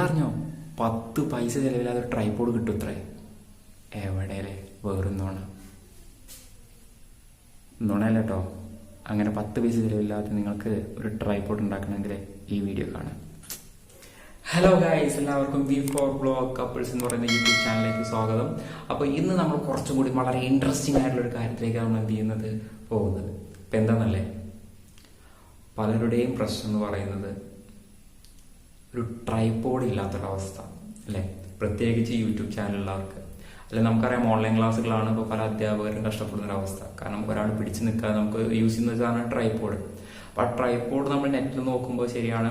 നിങ്ങളറിഞ്ഞോ 10 പൈസ ചിലവില്ലാതെ ഒരു ട്രൈപോഡ് കിട്ടും ഇത്രേ. എവിടെയല്ലേ വേറൊന്നോണം നുണയല്ല കേട്ടോ. അങ്ങനെ 10 പൈസ ചിലവില്ലാതെ നിങ്ങൾക്ക് ഒരു ട്രൈപോഡ് ഉണ്ടാക്കണമെങ്കിൽ ഈ വീഡിയോ കാണാം. ഹലോ ഗൈസ്, എല്ലാവർക്കും V4 കപ്പിൾസ് എന്ന് പറയുന്ന യൂട്യൂബ് ചാനലിലേക്ക് സ്വാഗതം. അപ്പോൾ ഇന്ന് നമ്മൾ കുറച്ചും കൂടി വളരെ ഇൻട്രസ്റ്റിംഗ് ആയിട്ടുള്ള ഒരു കാര്യത്തിലേക്കാണ് നമ്മൾ എന്ത് ചെയ്യുന്നത് പോകുന്നത്. ഇപ്പം എന്താണെന്നല്ലേ, പലരുടെയും പ്രശ്നം എന്ന് പറയുന്നത് ഒരു ട്രൈപോഡ് ഇല്ലാത്തൊരവസ്ഥ അല്ലേ. പ്രത്യേകിച്ച് യൂട്യൂബ് ചാനലുള്ളവർക്ക്, അല്ലെ നമുക്കറിയാം ഓൺലൈൻ ക്ലാസ്സുകളാണ് ഇപ്പോൾ പല അധ്യാപകരും കഷ്ടപ്പെടുന്നൊരവസ്ഥ. കാരണം ഒരാൾ പിടിച്ചു നിൽക്കാതെ നമുക്ക് യൂസ് ചെയ്യുന്ന സാധനമാണ് ട്രൈപോഡ്. അപ്പോൾ ആ ട്രൈപോഡ് നമ്മൾ നെറ്റിൽ നോക്കുമ്പോൾ ശരിയാണ്,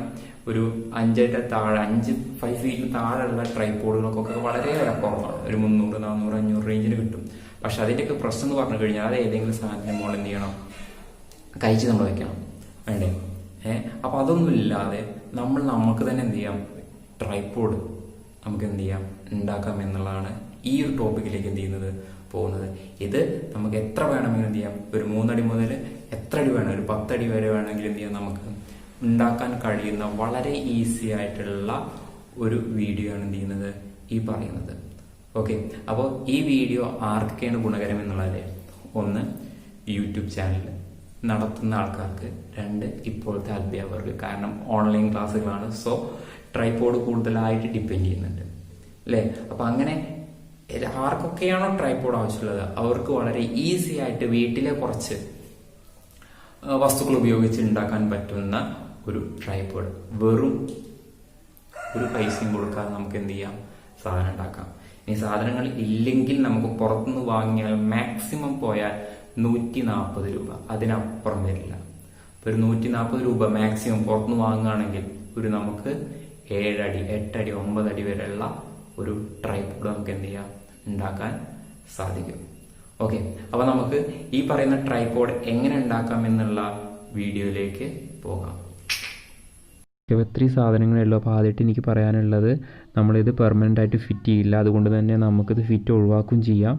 ഒരു 5 താഴെ 5 ഫീറ്റിന് താഴെയുള്ള ട്രൈപോഡുകൾക്കൊക്കെ വളരെ വില കുറവാണ്. ഒരു 300, 400, 500 റേഞ്ചിന് കിട്ടും. പക്ഷെ അതിൻ്റെയൊക്കെ പ്രശ്നം എന്ന് പറഞ്ഞു കഴിഞ്ഞാൽ അത് ഏതെങ്കിലും സാധനത്തിന് മോൾ എന്ത് ചെയ്യണം, കഴിച്ച് നമ്മൾ വെക്കണം വേണ്ടേ. അപ്പോൾ അതൊന്നും ഇല്ലാതെ നമുക്ക് തന്നെ എന്ത് ചെയ്യാം, ട്രൈപോഡ് നമുക്ക് എന്ത് ചെയ്യാം, ഉണ്ടാക്കാം എന്നുള്ളതാണ് ഈ ഒരു ടോപ്പിക്കിലേക്ക് എന്ത് ചെയ്യുന്നത് പോകുന്നത്. ഇത് നമുക്ക് എത്ര വേണമെങ്കിലും എന്ത് ചെയ്യാം, ഒരു 3 അടി മുതൽ എത്ര അടി വേണം, ഒരു 10 അടി വരെ വേണമെങ്കിൽ എന്ത് ചെയ്യാം, നമുക്ക് ഉണ്ടാക്കാൻ കഴിയുന്ന വളരെ ഈസി ആയിട്ടുള്ള ഒരു വീഡിയോ ആണ് എന്ത് ചെയ്യുന്നത് ഈ പറയുന്നത്. ഓക്കെ, അപ്പോൾ ഈ വീഡിയോ ആർക്കൊക്കെയാണ് ഗുണകരം എന്നുള്ളത്, 1 യൂട്യൂബ് ചാനൽ നടത്തുന്ന ആൾക്കാർക്ക്, 2 ഇപ്പോഴത്തെ അധ്യാപകർക്ക്. കാരണം ഓൺലൈൻ ക്ലാസ്സുകളാണ്, സോ ട്രൈപോഡ് കൂടുതലായിട്ട് ഡിപ്പെൻഡ് ചെയ്യുന്നുണ്ട് അല്ലേ. അപ്പൊ അങ്ങനെ ആർക്കൊക്കെയാണോ ട്രൈപോഡ് ആവശ്യമുള്ളത് അവർക്ക് വളരെ ഈസി ആയിട്ട് വീട്ടിലെ കുറച്ച് വസ്തുക്കൾ ഉപയോഗിച്ച് ഉണ്ടാക്കാൻ പറ്റുന്ന ഒരു ട്രൈപോഡ്, വെറും ഒരു പൈസയും കൊടുക്കാതെ നമുക്ക് എന്ത് ചെയ്യാം, സാധനം ഉണ്ടാക്കാം. ഇനി സാധനങ്ങൾ ഇല്ലെങ്കിൽ നമുക്ക് പുറത്തുനിന്ന് വാങ്ങിയാൽ മാക്സിമം പോയാൽ 140 രൂപ, അതിനപ്പുറം വരില്ല. ഒരു 140 രൂപ മാക്സിമം പുറത്തുനിന്ന് വാങ്ങുകയാണെങ്കിൽ ഒരു നമുക്ക് 7 അടി 8 അടി 9 അടി വരെയുള്ള ഒരു ട്രൈപോഡ് നമുക്ക് എന്ത് ചെയ്യാം, ഉണ്ടാക്കാൻ സാധിക്കും. ഓക്കെ, അപ്പൊ നമുക്ക് ഈ പറയുന്ന ട്രൈപോഡ് എങ്ങനെ ഉണ്ടാക്കാം എന്നുള്ള വീഡിയോയിലേക്ക് പോകാം. ഇത്രയും സാധനങ്ങളുള്ളൂ. അപ്പോൾ ആദ്യമായിട്ട് എനിക്ക് പറയാനുള്ളത്, നമ്മളിത് പെർമനൻ്റ് ആയിട്ട് ഫിറ്റ് ചെയ്യില്ല. അതുകൊണ്ട് തന്നെ നമുക്കിത് ഫിറ്റ് ഒഴിവാക്കുകയും ചെയ്യാം.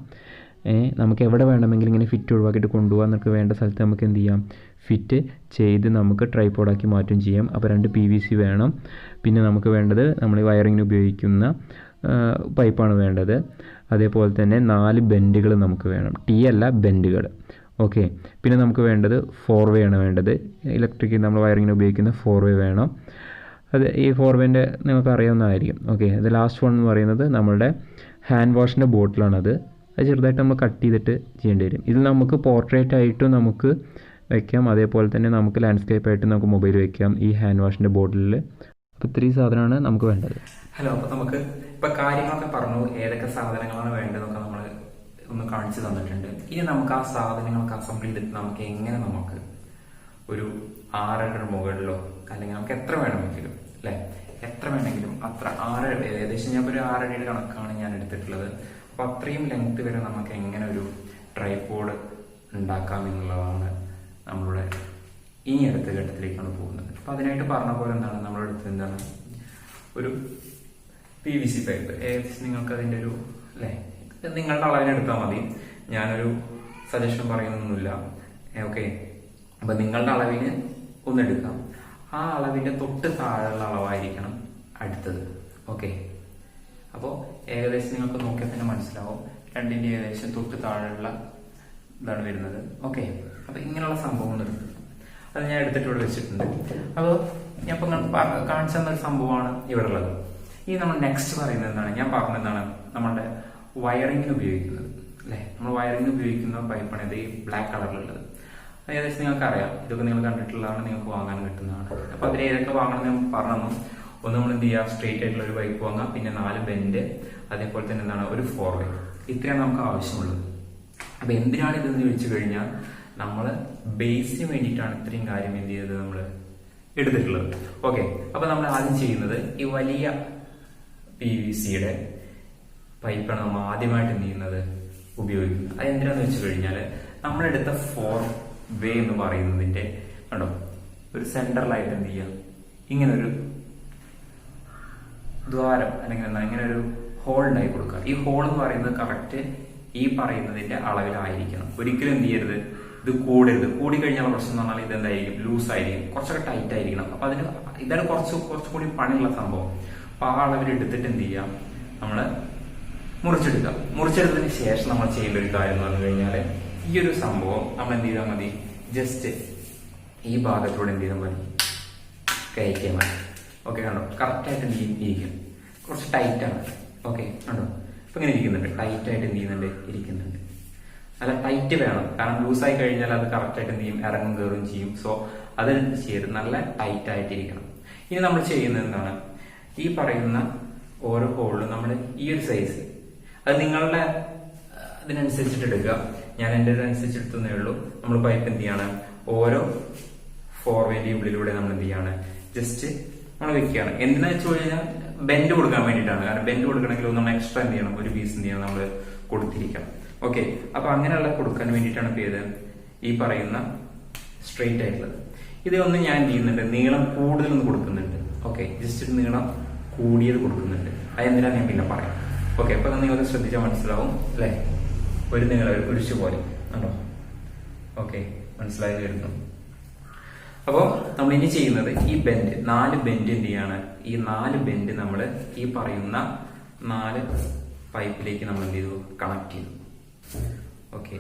നമുക്ക് എവിടെ വേണമെങ്കിലും ഇങ്ങനെ ഫിറ്റ് ഒഴിവാക്കിയിട്ട് കൊണ്ടുപോകാൻ നമുക്ക് വേണ്ട സ്ഥലത്ത് നമുക്ക് എന്ത് ചെയ്യാം, ഫിറ്റ് ചെയ്ത് നമുക്ക് ട്രൈപോഡാക്കി മാറ്റുകയും ചെയ്യാം. അപ്പോൾ 2 PVC വേണം. പിന്നെ നമുക്ക് വേണ്ടത് നമ്മൾ വയറിങ്ങിന് ഉപയോഗിക്കുന്ന പൈപ്പാണ് വേണ്ടത്. അതേപോലെ തന്നെ 4 ബെൻഡുകൾ നമുക്ക് വേണം, അല്ല ബെൻഡുകൾ. ഓക്കെ, പിന്നെ നമുക്ക് വേണ്ടത് 4 വേ ആണ് വേണ്ടത്. ഇലക്ട്രിക് നമ്മൾ വയറിങ്ങിന് ഉപയോഗിക്കുന്ന 4 വേ വേണം. അത് ഈ 4 വേൻ്റെ നിങ്ങൾക്ക് അറിയാവുന്നതായിരിക്കും. ഓക്കെ, അത് ലാസ്റ്റ് വൺ എന്ന് പറയുന്നത് നമ്മളുടെ ഹാൻഡ് വാഷിൻ്റെ ബോട്ടിലാണത്. അത് ചെറുതായിട്ട് നമ്മൾ കട്ട് ചെയ്തിട്ട് ചെയ്യേണ്ടി വരും. ഇതിൽ നമുക്ക് പോർട്രേറ്റ് ആയിട്ടും നമുക്ക് വയ്ക്കാം, അതേപോലെ തന്നെ നമുക്ക് ലാൻഡ്സ്കേപ്പ് ആയിട്ട് നമുക്ക് മൊബൈൽ വയ്ക്കാം ഈ ഹാൻഡ് വാഷിൻ്റെ ബോട്ടിലിൽ. അപ്പോൾ 3 സാധനമാണ് നമുക്ക് വേണ്ടത്. ഹലോ, അപ്പോൾ നമുക്ക് ഇപ്പോൾ കാര്യങ്ങളൊക്കെ പറഞ്ഞു, ഏതൊക്കെ സാധനങ്ങളാണ് വേണ്ടതെന്നൊക്കെ നമ്മൾ ഒന്ന് കാണിച്ചു തന്നിട്ടുണ്ട്. ഇനി നമുക്ക് ആ സാധനങ്ങളൊക്കെ അസംബിൾ ചെയ്തിട്ട് നമുക്ക് എങ്ങനെ നമുക്ക് ഒരു 6 അടിയുടെ മുകളിലോ അല്ലെങ്കിൽ നമുക്ക് എത്ര വേണമെങ്കിലും അല്ലെ, എത്ര വേണമെങ്കിലും അത്ര 6 ഏകദേശം ഞാൻ ഒരു 6 അടിയുടെ കണക്കാണ് ഞാൻ എടുത്തിട്ടുള്ളത്. അപ്പൊ അത്രയും ലെങ്ത് വരെ നമുക്ക് എങ്ങനെ ഒരു ട്രൈപോഡ് ഉണ്ടാക്കാം എന്നുള്ളതാണ് നമ്മളുടെ ഇനി അടുത്ത ഘട്ടത്തിലേക്കാണ് പോകുന്നത്. അപ്പൊ അതിനായിട്ട് പറഞ്ഞ പോലെ എന്താണ് നമ്മുടെ അടുത്ത് എന്താണ് ഒരു PVC പൈപ്പ്. ഏകദേശം നിങ്ങൾക്ക് അതിന്റെ ഒരു അല്ലെ, നിങ്ങളുടെ അളവിനെടുത്താൽ മതി. ഞാനൊരു സജഷൻ പറയുന്നൊന്നുമില്ല. ഓക്കെ, അപ്പൊ നിങ്ങളുടെ അളവിന് ഒന്നെടുക്കാം. ആ അളവിന്റെ തൊട്ട് താഴെയുള്ള അളവായിരിക്കണം അടുത്തത്. ഓക്കെ, അപ്പോൾ ഏകദേശം നിങ്ങൾക്ക് നോക്കിയാൽ തന്നെ മനസ്സിലാവും, 2ന്റെ ഏകദേശം തൊട്ട് താഴെയുള്ള ഇതാണ് വരുന്നത്. ഓക്കെ, അപ്പൊ ഇങ്ങനെയുള്ള സംഭവം എടുക്കുക. അത് ഞാൻ എടുത്തിട്ട് ഇവിടെ വെച്ചിട്ടുണ്ട്. അപ്പോൾ ഞാൻ ഇപ്പൊ കാണിച്ചു തന്നൊരു സംഭവമാണ് ഇവിടെ ഉള്ളത്. ഈ നമ്മൾ നെക്സ്റ്റ് പറയുന്നത് എന്താണ്, ഞാൻ പറഞ്ഞതാണ് നമ്മളുടെ വയറിങ്ങിന് ഉപയോഗിക്കുന്നത് അല്ലെ. നമ്മൾ വയറിങ്ങിന് ഉപയോഗിക്കുന്ന പൈപ്പാണ് ഇത്, ഈ ബ്ലാക്ക് കളറിലുള്ളത്. ഏകദേശം നിങ്ങൾക്ക് അറിയാം, ഇതൊക്കെ നിങ്ങൾ കണ്ടിട്ടുള്ളതാണ്, നിങ്ങൾക്ക് വാങ്ങാൻ കിട്ടുന്നതാണ്. അപ്പൊ അതിൽ ഏതൊക്കെ വാങ്ങണം ഞാൻ പറഞ്ഞു. ഒന്ന് നമ്മൾ എന്ത് ചെയ്യുക, സ്ട്രെയിറ്റ് ആയിട്ടുള്ള ഒരു പൈപ്പ് വാങ്ങാം, പിന്നെ 4 ബെൻഡ്, അതേപോലെ തന്നെ എന്താണ് ഒരു 4 വേ. ഇത്രയാണ് നമുക്ക് ആവശ്യമുള്ളത്. അപ്പൊ എന്തിനാണ് ഇതെന്ന് ചോദിച്ചു കഴിഞ്ഞാൽ, നമ്മൾ ബേസിന് വേണ്ടിയിട്ടാണ് ഇത്രയും കാര്യം എന്ത് ചെയ്തത് നമ്മൾ എടുത്തിട്ടുള്ളത്. ഓക്കെ, അപ്പൊ നമ്മൾ ആദ്യം ചെയ്യുന്നത് ഈ വലിയ PVCയുടെ പൈപ്പാണ് നമ്മൾ ആദ്യമായിട്ട് എന്ത് ചെയ്യുന്നത് ഉപയോഗിക്കുന്നത്. അത് എന്തിനാന്ന് വെച്ച് കഴിഞ്ഞാൽ, നമ്മളെടുത്ത 4 വേ എന്ന് പറയുന്നതിന്റെ കണ്ടോ ഒരു സെന്ററിലായിട്ട് എന്ത് ചെയ്യാം, ഇങ്ങനൊരു ദ്വാരം അല്ലെങ്കിൽ എന്താ ഇങ്ങനെ ഒരു ഹോൾ ഉണ്ടായി കൊടുക്കുക. ഈ ഹോൾ എന്ന് പറയുന്നത് കറക്റ്റ് ഈ പറയുന്നതിന്റെ അളവിലായിരിക്കണം. ഒരിക്കലും എന്ത് ചെയ്യരുത്, ഇത് കൂടരുത്. കൂടിക്കഴിഞ്ഞാൽ പ്രശ്നം എന്ന് പറഞ്ഞാൽ ഇതെന്തായിരിക്കും, ലൂസ് ആയിരിക്കും, കുറച്ചൊക്കെ ടൈറ്റ് ആയിരിക്കണം. അപ്പൊ അതിന് ഇതാണ് കുറച്ചുകൂടി പണിയുള്ള സംഭവം. അപ്പൊ ആ അളവിൽ എടുത്തിട്ട് എന്ത് ചെയ്യാം, നമ്മള് മുറിച്ചെടുക്കാം. മുറിച്ചെടുത്തതിന് ശേഷം നമ്മൾ ചെയ്യേണ്ട ഒരു കാര്യം എന്ന് പറഞ്ഞു കഴിഞ്ഞാല് ഈ ഒരു സംഭവം നമ്മൾ എന്ത് ചെയ്താൽ മതി, ജസ്റ്റ് ഈ ഭാഗത്തൂടെ എന്ത് ചെയ്താൽ മതി, കയറ്റിയാൽ മതി. ഓക്കെ, കണ്ടോ കറക്റ്റായിട്ട് എന്ത് ഇരിക്കും, കുറച്ച് ടൈറ്റാണ്. ഓക്കെ, കണ്ടോ ഇപ്പൊ ഇങ്ങനെ ഇരിക്കുന്നുണ്ട്, ടൈറ്റായിട്ട് എന്ത് ചെയ്യുന്നുണ്ട്, ഇരിക്കുന്നുണ്ട്. നല്ല ടൈറ്റ് വേണം, കാരണം ലൂസായി കഴിഞ്ഞാൽ അത് കറക്റ്റായിട്ട് എന്ത് ചെയ്യും, ഇറങ്ങും കയറും ചെയ്യും. സോ അത് ചെയ്ത് നല്ല ടൈറ്റ് ആയിട്ടിരിക്കണം. ഇനി നമ്മൾ ചെയ്യുന്നത് എന്താണ്, ഈ പറയുന്ന ഓരോ ഹോളിലും നമ്മൾ ഈ ഒരു സൈസ്, അത് നിങ്ങളുടെ ഇതിനനുസരിച്ചിട്ട് എടുക്കുക. ഞാൻ എൻ്റെ അനുസരിച്ച് എടുത്തേ ഉള്ളൂ. നമ്മൾ പൈപ്പ് എന്ത് ചെയ്യാണ്, ഓരോ 4 വേന്റെ ഉള്ളിലൂടെ നമ്മൾ എന്ത് ചെയ്യാണ്, ജസ്റ്റ് നമ്മൾ വെക്കുകയാണ്. എന്തിനാ വെച്ച് കഴിഞ്ഞാൽ ബെൻഡ് കൊടുക്കാൻ വേണ്ടിയിട്ടാണ്. കാരണം ബെൻഡ് കൊടുക്കണമെങ്കിൽ നമ്മൾ എക്സ്ട്രാ എന്ത് ചെയ്യണം, ഒരു പീസ് എന്ത് ചെയ്യണം, നമ്മൾ കൊടുത്തിരിക്കണം. ഓക്കെ, അപ്പൊ അങ്ങനെയുള്ള കൊടുക്കാൻ വേണ്ടിയിട്ടാണ് ഇപ്പൊ ഇത് ഈ പറയുന്ന സ്ട്രെയിറ്റ് ആയിട്ടുള്ളത്. ഇതൊന്നും ഞാൻ എന്ത് ചെയ്യുന്നുണ്ട്, നീളം കൂടുതലൊന്നും കൊടുക്കുന്നുണ്ട്. ഓക്കെ, ജസ്റ്റ് ഒരു നീളം കൂടിയത് കൊടുക്കുന്നുണ്ട്. അതെന്തിനാ ഞാൻ പിന്നെ പറയാം. ഓക്കെ, അപ്പൊ നിങ്ങൾക്ക് ശ്രദ്ധിച്ചാൽ മനസ്സിലാവും അല്ലെ, ഒരു നീളം ഒഴിച്ചു പോലെ ഉണ്ടോ. ഓക്കെ, മനസ്സിലായി വരുന്നു. അപ്പോൾ നമ്മൾ ഇനി ചെയ്യുന്നത് ഈ ബെൻഡ്, 4 ബെൻഡ് എന്ത് ചെയ്യാണ്, ഈ 4 ബെൻഡ് നമ്മൾ ഈ പറയുന്ന 4 പൈപ്പിലേക്ക് നമ്മൾ എന്ത് ചെയ്തു, കണക്ട് ചെയ്തു. ഓക്കെ,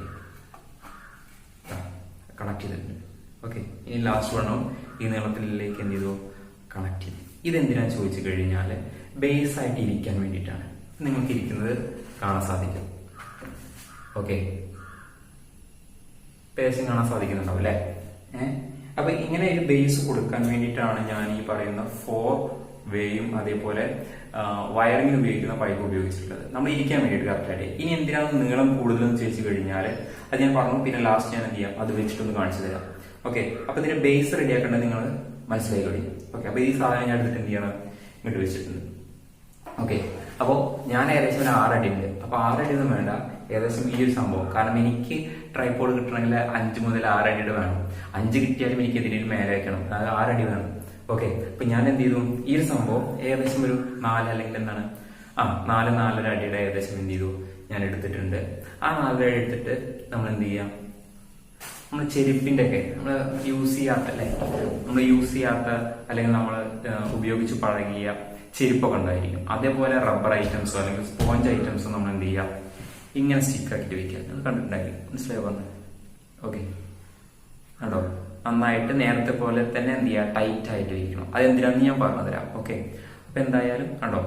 കണക്ട് ചെയ്തിട്ടുണ്ട്. ഓക്കെ, ഇനി ലാസ്റ്റ് വണ്ണും ഈ നീളത്തിലേക്ക് എന്ത് ചെയ്തു, കണക്ട് ചെയ്തു. ഇതെന്തിനാന്ന് ചോദിച്ചു കഴിഞ്ഞാൽ ബേസ് ആയിട്ട് ഇരിക്കാൻ വേണ്ടിയിട്ടാണ്. നിങ്ങൾക്ക് ഇരിക്കുന്നത് കാണാൻ സാധിക്കും. ഓക്കെ, ബേസും കാണാൻ സാധിക്കുന്നുണ്ടാവും അല്ലെ. അപ്പൊ ഇങ്ങനെ ഒരു ബേസ് കൊടുക്കാൻ വേണ്ടിയിട്ടാണ് ഞാൻ ഈ പറയുന്ന 4 വേയും അതേപോലെ വയറിങ്ങിന് ഉപയോഗിക്കുന്ന പൈപ്പ് ഉപയോഗിച്ചിട്ടുള്ളത്, നമ്മൾ ഇരിക്കാൻ വേണ്ടിയിട്ട് കറക്റ്റായിട്ട്. ഇനി എന്തിനാണ് നീളം കൂടുതലെന്ന് ചോദിച്ചു കഴിഞ്ഞാൽ അത് ഞാൻ പറഞ്ഞു, പിന്നെ ലാസ്റ്റ് ഞാൻ എന്ത് ചെയ്യാം, അത് വെച്ചിട്ടൊന്ന് കാണിച്ചു തരാം. ഓക്കെ, അപ്പൊ ഇതിന്റെ ബേസ് റെഡിയാക്കേണ്ടത് നിങ്ങൾ മനസ്സിലായി കഴിയും. ഓക്കെ, അപ്പൊ ഈ സാധനം ഞാൻ എടുത്തിട്ട് എന്ത് ചെയ്യണം, ഇങ്ങോട്ട് വെച്ചിട്ടുണ്ട്. ഓക്കെ, അപ്പോ ഞാൻ ഏകദേശം ഒരു 6 അടി ഉണ്ട്. അപ്പൊ 6 അടി ഒന്നും വേണ്ട, ഏകദേശം ഈ ഒരു സംഭവം. കാരണം എനിക്ക് ട്രൈപോഡ് കിട്ടണമെങ്കിൽ 5 മുതൽ 6 അടിയുടെ വേണം. 5 കിട്ടിയാലും എനിക്ക് ഇതിന് മേലെ വെക്കണം, അതായത് 6 അടി വേണം. ഓക്കെ, അപ്പൊ ഞാൻ എന്ത് ചെയ്തു, ഈ ഒരു സംഭവം ഏകദേശം ഒരു 4 അല്ലെങ്കിൽ എന്താണ് 4-4.5 അടിയുടെ ഏകദേശം എന്ത് ചെയ്തു ഞാൻ എടുത്തിട്ടുണ്ട്. ആ 4 അടി എടുത്തിട്ട് നമ്മൾ എന്ത് ചെയ്യാം, നമ്മൾ ചെരുപ്പിന്റെ ഒക്കെ നമ്മൾ യൂസ് ചെയ്യാത്ത അല്ലെ, നമ്മൾ യൂസ് ചെയ്യാത്ത അല്ലെങ്കിൽ നമ്മൾ ഉപയോഗിച്ച് പഴകിയ ചെരുപ്പൊക്കെ ഉണ്ടായിരിക്കും. അതേപോലെ റബ്ബർ ഐറ്റംസോ അല്ലെങ്കിൽ സ്പോഞ്ച് ഐറ്റംസോ നമ്മൾ എന്ത് ചെയ്യാം, ഇങ്ങനെ സ്റ്റിക്ക് ആക്കിയിട്ട് വെക്കുക. നിങ്ങൾ കണ്ടിട്ടുണ്ടായിരിക്കും, മനസ്സിലായി പറഞ്ഞത്. ഓക്കെ, കണ്ടോ നന്നായിട്ട് നേരത്തെ പോലെ തന്നെ എന്ത് ചെയ്യുക, ടൈറ്റ് ആയിട്ട് വെക്കണം. അതെന്തിനാന്ന് ഞാൻ പറഞ്ഞു തരാം. ഓക്കെ, അപ്പൊ എന്തായാലും കണ്ടോ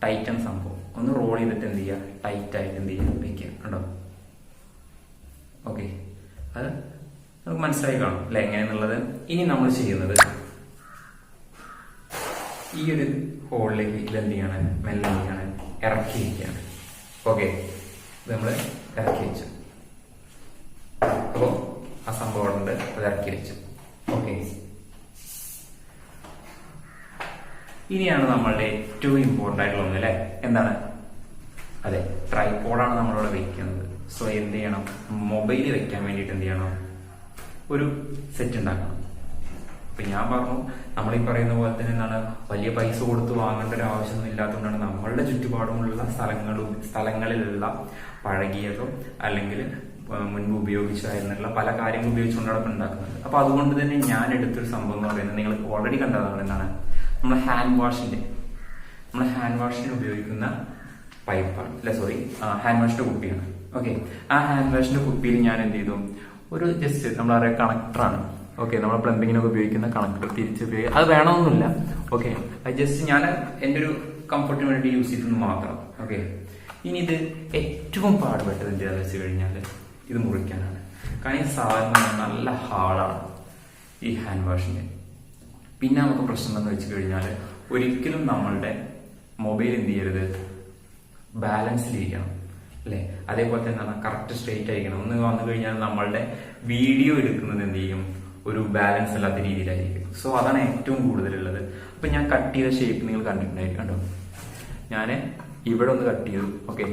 ടൈറ്റൻ സംഭവം ഒന്ന് റോൾ ചെയ്തിട്ട് എന്ത് ചെയ്യുക, ടൈറ്റ് ആയിട്ട് എന്ത് ചെയ്യുക, വെക്കുക. കണ്ടോ. ഓക്കെ, അത് നമുക്ക് മനസ്സിലായി കാണും അല്ലെ എങ്ങനെയാന്നുള്ളത്. ഇനി നമ്മൾ ചെയ്യുന്നത് ഈ ഒരു ഹോളിലേക്ക് എന്ത് ചെയ്യാണ്, മെല്ലെ എന്താണ് ഇറക്കി വയ്ക്കുകയാണ്. ഓക്കെ, ഇത് നമ്മൾ ഇറക്കി വെച്ചു. അപ്പോ ആ സംഭവം ഉണ്ട്, അത് ഇറക്കി വെച്ചു. ഓക്കെ, ഇനിയാണ് നമ്മളുടെ ഏറ്റവും ഇമ്പോർട്ടന്റ് ആയിട്ടുള്ള ഒന്ന് അല്ലെ, എന്താണ്, അതെ ട്രൈപോഡാണ് നമ്മളിവിടെ വെക്കുന്നത്. സോ എന്ത് ചെയ്യണം, മൊബൈൽ വെക്കാൻ വേണ്ടിയിട്ട് എന്ത് ചെയ്യണം, ഒരു സെറ്റ് ഉണ്ടാക്കണം. അപ്പൊ ഞാൻ പറഞ്ഞു, നമ്മൾ ഈ പറയുന്ന പോലെ തന്നെ എന്താണ്, വലിയ പൈസ കൊടുത്ത് വാങ്ങേണ്ട ഒരു ആവശ്യമൊന്നും ഇല്ലാത്തതുകൊണ്ടാണ് നമ്മളുടെ ചുറ്റുപാടുമുള്ള സ്ഥലങ്ങളിലുള്ള പഴകിയതോ അല്ലെങ്കിൽ മുൻപ് ഉപയോഗിച്ചായിരുന്നുള്ള പല കാര്യങ്ങൾ ഉപയോഗിച്ചുകൊണ്ടാണ് ഉണ്ടാക്കുന്നത്. അപ്പൊ അതുകൊണ്ട് തന്നെ ഞാൻ എടുത്തൊരു സംഭവം എന്ന് പറയുന്നത് നിങ്ങൾ ഓൾറെഡി കണ്ടതാണ്. എന്താണ്, നമ്മൾ ഹാൻഡ് വാഷിന് ഉപയോഗിക്കുന്ന പൈപ്പാണ് അല്ലെ, സോറി ഹാൻഡ് വാഷിന്റെ കുപ്പിയാണ്. ഓക്കെ, ആ ഹാൻഡ് വാഷിന്റെ കുപ്പിയിൽ ഞാൻ എന്ത് ചെയ്തു, ഒരു ജസ്റ്റ് നമ്മൾ അറിയാം കണക്ടറാണ്. ഓക്കെ, നമ്മൾ പ്ലംബിങ്ങിനൊക്കെ ഉപയോഗിക്കുന്ന കണക്ടർ തിരിച്ച് ഉപയോഗിക്കുക, അത് വേണമെന്നില്ല. ഓക്കെ, അത് ജസ്റ്റ് ഞാൻ എൻ്റെ ഒരു കംഫർട്ടിന് വേണ്ടി യൂസ് ചെയ്തെന്ന് മാത്രം. ഓക്കെ, ഇനി ഇത് ഏറ്റവും പാടുപെട്ടത് എന്താണെന്ന് വെച്ച് കഴിഞ്ഞാൽ ഇത് മുറിക്കാനാണ്. കാരണം ഈ സാധനം നല്ല ഹാർഡാണ് ഈ ഹാൻഡ് വാഷിന്റെ. പിന്നെ നമുക്ക് പ്രശ്നം എന്ന് വെച്ച് കഴിഞ്ഞാൽ ഒരിക്കലും നമ്മളുടെ മൊബൈൽ എന്ത് ചെയ്യരുത്, ബാലൻസിലിരിക്കണം അല്ലെ. അതേപോലെ തന്നെ കറക്റ്റ് സ്ട്രെയിറ്റ് ആയിരിക്കണം. ഒന്ന് വന്നു കഴിഞ്ഞാൽ നമ്മളുടെ വീഡിയോ എടുക്കുന്നത് എന്ത് ചെയ്യും, ഒരു ബാലൻസ് അല്ലാത്ത രീതിയിലായിരിക്കും. സോ അതാണ് ഏറ്റവും കൂടുതലുള്ളത്. അപ്പൊ ഞാൻ കട്ട് ചെയ്ത ഷേപ്പ് നിങ്ങൾ കണ്ടിട്ടുണ്ടായിരിക്കും. കണ്ടോ, ഞാൻ ഇവിടെ ഒന്ന് കട്ട് ചെയ്തു. ഓക്കെ,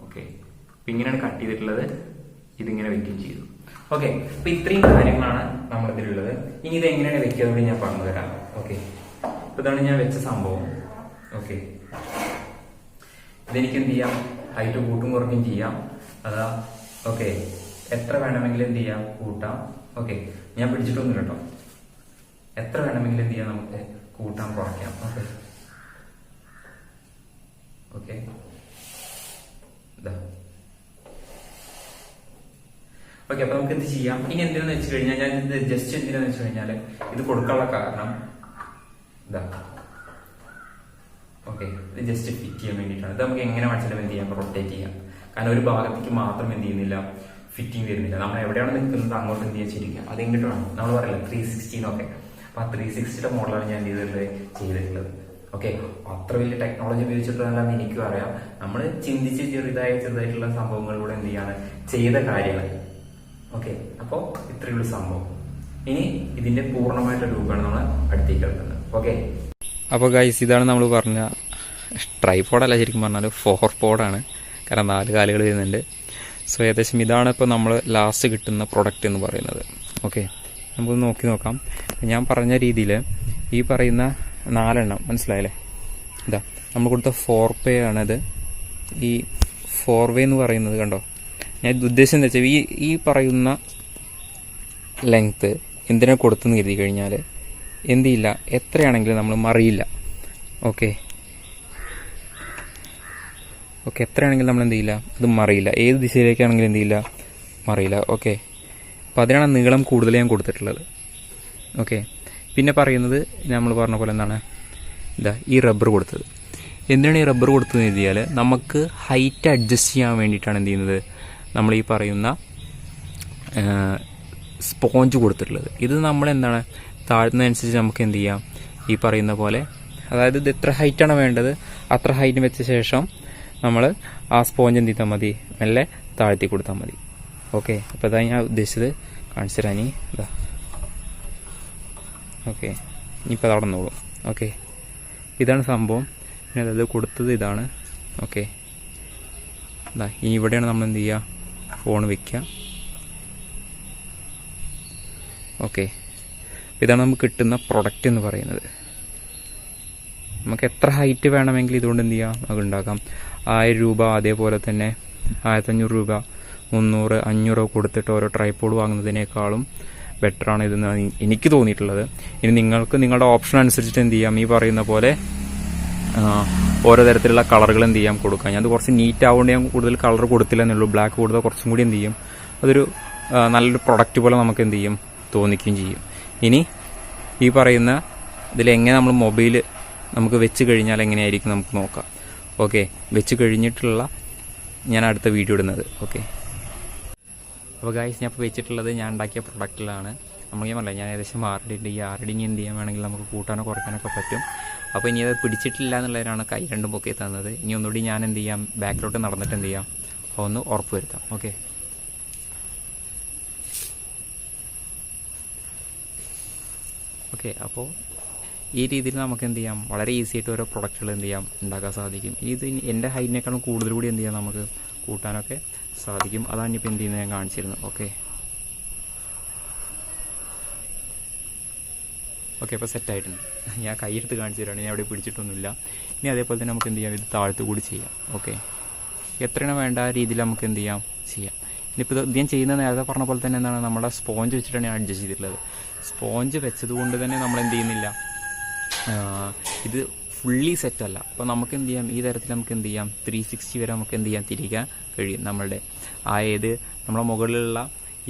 ഓക്കെ, ഇങ്ങനെയാണ് കട്ട് ചെയ്തിട്ടുള്ളത്. ഇതിങ്ങനെ വെക്കുകയും ചെയ്തു. ഓക്കെ, അപ്പൊ ഇത്രയും കാര്യങ്ങളാണ് നമ്മുടെ ഇതിലുള്ളത്. ഇനി ഇത് എങ്ങനെയാണ് വെക്കുന്നത് ഞാൻ പറഞ്ഞു തരാം. ഓക്കെ, അപ്പൊ ഇതാണ് ഞാൻ വെച്ച സംഭവം. ഓക്കെ, ഇതെനിക്ക് എന്ത് ചെയ്യാം, ഹൈറ്റ് കൂട്ടും കുറയ്ക്കും ചെയ്യാം. അതാ ഓക്കെ, എത്ര വേണമെങ്കിലും എന്ത് ചെയ്യാം, കൂട്ടാം. ഓക്കെ, ഞാൻ പിടിച്ചിട്ടൊന്നുമില്ല കേട്ടോ. എത്ര വേണമെങ്കിലും എന്ത് ചെയ്യാം, നമുക്ക് കൂട്ടാൻ കുറയ്ക്കാം. Okay okay okay. അപ്പൊ നമുക്ക് എന്ത് ചെയ്യാം, ഇനി എന്തിനാന്ന് വെച്ച് കഴിഞ്ഞാൽ ഞാൻ ഇത് ജസ്റ്റ് എന്തിനാന്ന് വെച്ച് കഴിഞ്ഞാൽ ഇത് കൊടുക്കാനുള്ള കാരണം ഇതാ. ഓക്കെ, ഇത് ജസ്റ്റ് ഫിറ്റ് ചെയ്യാൻ വേണ്ടിയിട്ടാണ്. ഇത് നമുക്ക് എങ്ങനെ വേണമെങ്കിലും എന്ത് ചെയ്യാം, റൊട്ടേറ്റ് ചെയ്യാം. കാരണം ഒരു ഭാഗത്തേക്ക് മാത്രം എന്ത് ചെയ്യുന്നില്ല, ഫിറ്റിംഗ് വരുന്നില്ല. നമ്മൾ എവിടെയാണ് നിൽക്കുന്നത് അങ്ങോട്ട് എന്ത് ചെയ്യാൻ ശരിക്കും അത് എങ്ങോട്ട് വേണം, നമ്മൾ പറയില്ല 360 അപ്പൊ ആ 360 മോഡലാണ് ഞാൻ ചെയ്തിട്ടുള്ളത്. ഓക്കെ, അത്ര വലിയ ടെക്നോളജി ഉപയോഗിച്ചിട്ടുള്ളതെല്ലാം എനിക്കും അറിയാം. നമ്മൾ ചിന്തിച്ച് ചെറുതായിട്ടുള്ള സംഭവങ്ങളിലൂടെ എന്ത് ചെയ്യാണ് ചെയ്ത കാര്യങ്ങൾ. ഓക്കെ, അപ്പോൾ ഇത്രയുള്ള സംഭവം. ഇനി ഇതിന്റെ പൂർണ്ണമായിട്ട് രൂപമാണ് നമ്മൾ അടുത്തേക്ക് എടുക്കുന്നത്. ഓക്കെ, അപ്പോൾ ഗൈസ് ഇതാണ് നമ്മൾ പറഞ്ഞ ട്രൈപോഡല്ല, ശരിക്കും പറഞ്ഞാൽ 4 പോഡാണ്. കാരണം 4 കാലുകൾ വരുന്നുണ്ട്. സോ ഏകദേശം ഇതാണ് ഇപ്പോൾ നമ്മൾ ലാസ്റ്റ് കിട്ടുന്ന പ്രൊഡക്റ്റ് എന്ന് പറയുന്നത്. ഓക്കെ, നമുക്ക് നോക്കി നോക്കാം. ഞാൻ പറഞ്ഞ രീതിയിൽ ഈ പറയുന്ന 4 എണ്ണം മനസ്സിലായല്ലേ, ഇതാ നമ്മൾ കൊടുത്ത 4 പേ ആണത്. ഈ 4 വേ എന്ന് പറയുന്നത് കണ്ടോ, ഞാൻ ഉദ്ദേശം എന്താ വെച്ചാൽ ഈ പറയുന്ന ലെങ്ത്ത് എന്തിനാ കൊടുത്തെന്ന് കരുതി കഴിഞ്ഞാൽ എന്ത് ചെയ്യില്ല, എത്രയാണെങ്കിലും നമ്മൾ മറിയില്ല. ഓക്കെ ഓക്കെ, എത്രയാണെങ്കിലും നമ്മൾ എന്ത് ചെയ്യില്ല, അത് മറിയില്ല. ഏത് ദിശയിലേക്കാണെങ്കിലും എന്ത് ചെയ്യില്ല, മറിയില്ല. ഓക്കെ, അപ്പോൾ അതിനാണ് നീളം കൂടുതൽ ഞാൻ കൊടുത്തിട്ടുള്ളത്. ഓക്കെ, പിന്നെ പറയുന്നത് നമ്മൾ പറഞ്ഞ പോലെ എന്താണ്, ഇതാ ഈ റബ്ബർ കൊടുത്തത്. എന്തിനാണ് ഈ റബ്ബർ കൊടുത്തതെന്ന് എഴുതിയാൽ നമുക്ക് ഹൈറ്റ് അഡ്ജസ്റ്റ് ചെയ്യാൻ വേണ്ടിയിട്ടാണ് എന്ത് ചെയ്യുന്നത്, നമ്മൾ ഈ പറയുന്ന സ്പോഞ്ച് കൊടുത്തിട്ടുള്ളത്. ഇത് നമ്മൾ എന്താണ് താഴ്ന്നതനുസരിച്ച് നമുക്ക് എന്ത് ചെയ്യാം, ഈ പറയുന്ന പോലെ, അതായത് ഇത് എത്ര ഹൈറ്റാണ് വേണ്ടത് അത്ര ഹൈറ്റ് വെച്ച ശേഷം നമ്മൾ ആ സ്പോഞ്ച് എന്ത് ചെയ്താൽ മതി, മെല്ലെ താഴ്ത്തി കൊടുത്താൽ മതി. ഓക്കെ, അപ്പോൾ അതാണ് ഞാൻ ഉദ്ദേശിച്ചത്. കാണിച്ചു തരാൻ ഇതാ. ഓക്കെ, ഇനിയിപ്പോൾ അത് അവിടെ നിന്നോളും. ഓക്കെ, ഇതാണ് സംഭവം. പിന്നെ അത് കൊടുത്തത് ഇതാണ്. ഓക്കെ, ഇതാ ഇനി ഇവിടെയാണ് നമ്മൾ എന്ത് ചെയ്യുക, ഫോൺ വയ്ക്കുക. ഓക്കെ, ഇതാണ് നമുക്ക് കിട്ടുന്ന പ്രൊഡക്റ്റ് എന്ന് പറയുന്നത്. നമുക്ക് എത്ര ഹൈറ്റ് വേണമെങ്കിൽ ഇതുകൊണ്ട് എന്ത് ചെയ്യാം, നമുക്ക് ഉണ്ടാക്കാം. 1000 രൂപ, അതേപോലെ തന്നെ 1500 രൂപ, 300, 500 കൊടുത്തിട്ട് ഓരോ ട്രൈപോഡ് വാങ്ങുന്നതിനേക്കാളും ബെറ്ററാണ് ഇതെന്ന് എനിക്ക് തോന്നിയിട്ടുള്ളത്. ഇനി നിങ്ങൾക്ക് നിങ്ങളുടെ ഓപ്ഷൻ അനുസരിച്ചിട്ട് എന്ത് ചെയ്യാം, ഈ പറയുന്ന പോലെ ഓരോ തരത്തിലുള്ള കളറുകൾ എന്ത് ചെയ്യാം കൊടുക്കാം. ഞാൻ അത് കുറച്ച് നീറ്റ് ആവുകൊണ്ട് ഞാൻ കൂടുതൽ കളർ കൊടുത്തില്ല എന്നുള്ളൂ. ബ്ലാക്ക് കൊടുത്താൽ കുറച്ചും കൂടി എന്ത് ചെയ്യും, അതൊരു നല്ലൊരു പ്രൊഡക്റ്റ് പോലെ നമുക്ക് എന്ത് ചെയ്യും, തോന്നിക്കുകയും ചെയ്യും. ഇനി ഈ പറയുന്ന ഇതിലെങ്ങനെ നമ്മൾ മൊബൈൽ നമുക്ക് വെച്ച് കഴിഞ്ഞാൽ എങ്ങനെയായിരിക്കും നമുക്ക് നോക്കാം. ഓക്കെ, വെച്ച് കഴിഞ്ഞിട്ടുള്ള ഞാൻ അടുത്ത വീഡിയോ ഇടുന്നത്. ഓക്കെ, അപ്പോൾ ഗൈസ് ഞാൻ ഇപ്പോൾ വെച്ചിട്ടുള്ളത് ഞാൻ ഉണ്ടാക്കിയ പ്രൊഡക്റ്റിലാണ്. നമ്മൾ ഞാൻ പറഞ്ഞില്ല, ഞാൻ ഏകദേശം 6 ഉണ്ട്. ഈ 6 ഇനി എന്ത് ചെയ്യാൻ വേണമെങ്കിൽ നമുക്ക് കൂട്ടാനോ കുറയ്ക്കാനൊക്കെ പറ്റും. അപ്പോൾ ഇനി അത് പിടിച്ചിട്ടില്ല എന്നുള്ളതിനാണ് കൈ രണ്ടും പൊക്കി തന്നത്. ഇനി ഒന്നുകൂടി ഞാൻ എന്ത് ചെയ്യാം, ബാക്കിലോട്ട് നടന്നിട്ട് എന്ത് ചെയ്യാം, ഒന്ന് ഉറപ്പ് വരുത്താം. ഓക്കെ, ഓക്കെ, അപ്പോൾ ഈ രീതിയിൽ നമുക്ക് എന്ത് ചെയ്യാം, വളരെ ഈസി ആയിട്ട് ഓരോ പ്രൊഡക്റ്റുകൾ എന്ത് ചെയ്യാം, ഉണ്ടാക്കാൻ സാധിക്കും. ഇത് എൻ്റെ ഹൈറ്റിനേക്കാളും കൂടുതൽ കൂടി എന്ത് ചെയ്യാം, നമുക്ക് കൂട്ടാനൊക്കെ സാധിക്കും. അതാണ് ഇപ്പോൾ എന്ത് ചെയ്യുന്നത് ഞാൻ കാണിച്ചിരുന്നത്. ഓക്കെ ഓക്കെ, അപ്പോൾ സെറ്റായിട്ടുണ്ട്. ഞാൻ കൈയെടുത്ത് കാണിച്ചു തരാണ്, ഞാൻ അവിടെ പിടിച്ചിട്ടൊന്നുമില്ല. ഇനി അതേപോലെ തന്നെ നമുക്ക് എന്ത് ചെയ്യാം, ഇത് താഴ്ത്തു കൂടി ചെയ്യാം. ഓക്കെ, എത്രയാണ് വേണ്ട ആ രീതിയിൽ നമുക്ക് എന്ത് ചെയ്യാം, ചെയ്യാം. ഇനിയിപ്പോൾ ഇത് ഞാൻ ചെയ്യുന്നത് നേരത്തെ പറഞ്ഞ പോലെ തന്നെ എന്താണ്, നമ്മുടെ സ്പോഞ്ച് വെച്ചിട്ടാണ് ഞാൻ അഡ്ജസ്റ്റ് ചെയ്തിട്ടുള്ളത്. സ്പോഞ്ച് വെച്ചത് കൊണ്ട് തന്നെ നമ്മൾ എന്ത് ചെയ്യുന്നില്ല, ഇത് ഫുള്ളി സെറ്റല്ല. അപ്പോൾ നമുക്ക് എന്ത് ചെയ്യാം, ഈ തരത്തിൽ നമുക്ക് എന്ത് ചെയ്യാം, 360 വരെ നമുക്ക് എന്ത് ചെയ്യാം, തിരിക്കാൻ കഴിയും. നമ്മളുടെ ഏത് നമ്മുടെ മുകളിലുള്ള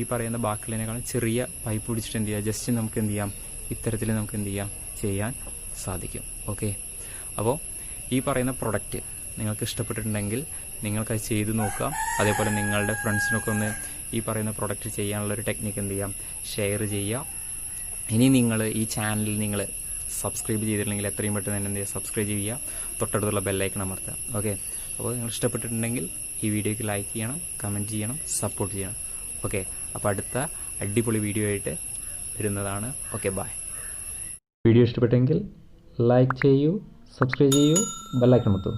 ഈ പറയുന്ന ബാക്കിലിനേക്കാളും ചെറിയ പൈപ്പ് പിടിച്ചിട്ട് എന്ത് ചെയ്യുക, ജസ്റ്റ് നമുക്ക് എന്ത് ചെയ്യാം, ഇത്തരത്തിൽ നമുക്ക് എന്ത് ചെയ്യാം, ചെയ്യാൻ സാധിക്കും. ഓക്കെ, അപ്പോൾ ഈ പറയുന്ന പ്രൊഡക്റ്റ് നിങ്ങൾക്ക് ഇഷ്ടപ്പെട്ടിട്ടുണ്ടെങ്കിൽ നിങ്ങൾക്കത് ചെയ്ത് നോക്കാം. അതേപോലെ നിങ്ങളുടെ ഫ്രണ്ട്സിനൊക്കെ ഒന്ന് ഈ പറയുന്ന പ്രൊഡക്റ്റ് ചെയ്യാനുള്ളൊരു ടെക്നിക്ക് എന്ത് ചെയ്യാം, ഷെയർ ചെയ്യുക. ഇനി നിങ്ങൾ ഈ ചാനലിൽ നിങ്ങൾ സബ്സ്ക്രൈബ് ചെയ്തിട്ടുണ്ടെങ്കിൽ എത്രയും പെട്ടെന്ന് തന്നെ എന്ത് ചെയ്യുക, സബ്സ്ക്രൈബ് ചെയ്യുക, തൊട്ടടുത്തുള്ള ബെല്ലൈക്കൺ അമർത്തുക. ഓക്കെ, അപ്പോൾ നിങ്ങൾ ഇഷ്ടപ്പെട്ടിട്ടുണ്ടെങ്കിൽ ഈ വീഡിയോയ്ക്ക് ലൈക്ക് ചെയ്യണം, കമൻറ്റ് ചെയ്യണം, സപ്പോർട്ട് ചെയ്യണം. ഓക്കെ, അപ്പോൾ അടുത്ത അടിപൊളി വീഡിയോ ആയിട്ട് വരുന്നതാണ്. Okay, bye. വീഡിയോ ഇഷ്ടപ്പെട്ടെങ്കിൽ ലൈക്ക് ചെയ്യൂ, സബ്സ്ക്രൈബ് ചെയ്യൂ, ബെല്ലൈക്കൺ അമർത്തൂ.